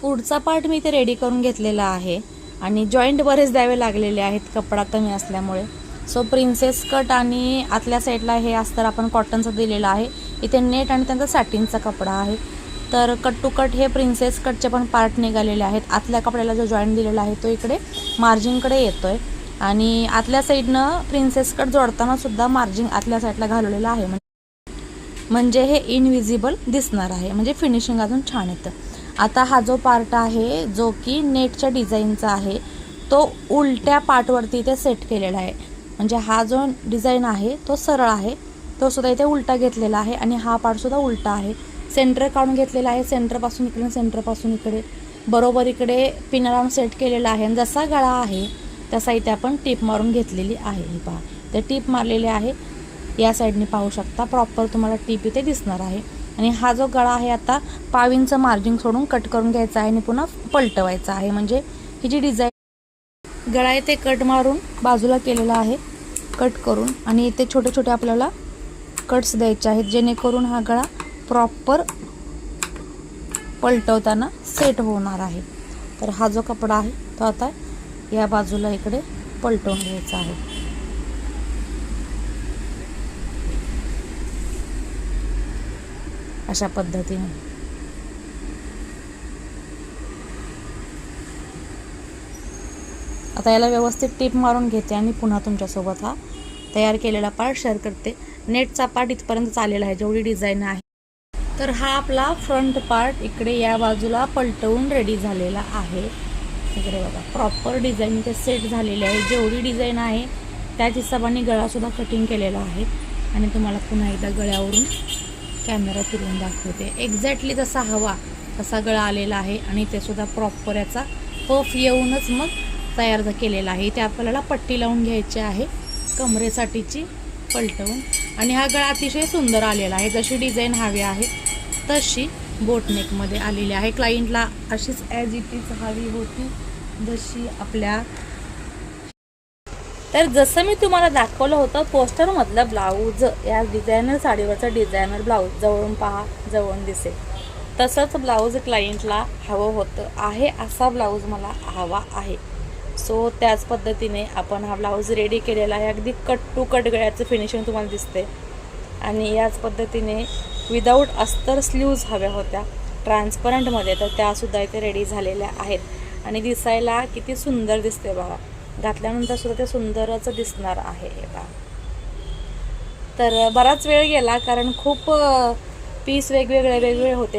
पुढचा पार्ट मी इथे रेडी करून घेतलेला आहे आणि जॉईंट बरेच द्यावे लागलेले आहेत कपडा कमी असल्यामुळे. सो प्रिन्सेस कट आणि आतल्या साईडला हे अस्तर आपण कॉटनचं दिलेलं आहे. इथे नेट आणि त्यांचा सॅटिनचा कपडा आहे. तर कट टू कट हे प्रिन्सेस कटचे पण पार्ट निघालेले आहेत. आतल्या कपड्याला जो जॉईंट दिलेला आहे तो इकडे मार्जिनकडे येतो आहे आणि आतल्या साईडनं प्रिन्सेस कट जोडताना सुद्धा मार्जिन आतल्या साईडला घालवलेलं आहे. म्हणजे हे इनविजिबल दिसणार आहे, म्हणजे फिनिशिंग अजून छान येतं. आता हा जो पार्ट आहे जो की नेटच्या डिझाईनचा आहे तो उलट्या पार्टवरती इथे सेट केलेला आहे. म्हणजे हा जो डिझाईन आहे तो सरळ आहे, तो सुद्धा इथे उलटा घेतलेला आहे आणि हा पार्टसुद्धा उलटा आहे. सेंटर काढून घेतलेला आहे, सेंटरपासून इकडे सेंटरपासून इकडे बरोबर इकडे पिन लावून सेट केलेला आहे. आणि जसा गळा आहे तसा इथे आपण टीप मारून घेतलेली आहे. ही पहा, ते टीप मारलेले आहे. या साईडने पाहू शकता प्रॉपर तुम्हाला टीप इथे दिसणार आहे. आणि हा जो गळा आहे आता पाविंचं मार्जिन सोडून कट करून घ्यायचा आहे आणि पुन्हा पलटवायचा आहे. म्हणजे ही जी डिझाईन गळा आहे ते कट मारून बाजूला केलेला आहे, कट करून. आणि इथे छोटे छोटे आपल्याला कट्स द्यायचे आहेत जेणेकरून हा गळा प्रॉपर पलटवताना सेट होणार आहे. तर हा जो कपडा आहे तो आता या बाजूला इकडे पलटवून घ्यायचा आहे. अशा पद्धतीने आता याला व्यवस्थित टीप मारून घेते आणि पुन्हा तुमच्यासोबत हा तयार केलेला पार्ट शेअर करते. नेटचा पार्ट इथपर्यंत आलेला आहे जेवढी डिझाईन आहे. तर हा आपला फ्रंट पार्ट इकडे या बाजूला पलटवून रेडी झालेला आहे. इकडे बघा प्रॉपर डिझाईन इथे सेट झालेली आहे. जेवढी डिझाईन आहे त्याच हिशोबाने गळासुद्धा कटिंग केलेला आहे. आणि तुम्हाला पुन्हा एकदा गळ्यावरून कॅमेरा फिरवून दाखवते. एक्झॅक्टली जसा हवा तसा गळा आलेला आहे आणि ते सुद्धा प्रॉपर याचा पफ येऊनच मग तयार केलेला आहे. इथे आपल्याला पट्टी लावून घ्यायची आहे कमरेसाठीची पलटवून. आणि हा गळा अतिशय सुंदर आलेला आहे. जशी डिझाईन हवी आहे तशी बोटनेकमध्ये आलेली आहे. क्लायंटला अशीच ॲज इट इज हवी होती जशी आपल्या. तर जसं मी तुम्हाला दाखवलं होतं पोस्टरमधलं ब्लाऊज, या डिझायनर साडीवरचं डिझायनर ब्लाऊज जवळून पहा, जवळून दिसेल तसंच ब्लाऊज क्लायंटला हवं होतं आहे. असा ब्लाऊज मला हवा आहे. सो त्याच पद्धतीने आपण हा ब्लाऊज रेडी केलेला आहे. अगदी कट टू कट गळ्याचं फिनिशिंग तुम्हाला दिसते. आणि याच पद्धतीने विदाऊट अस्तर स्लीव्ज हव्या होत्या ट्रान्सपरंटमध्ये, तर त्यासुद्धा इथे रेडी झालेल्या आहेत. आणि दिसायला किती सुंदर दिसते बघा, घातल्यानंतर सुद्धा ते सुंदरच दिसणार आहे बघा. तर बराच वेळ गेला कारण खूप पीस वेगवेगळे होते.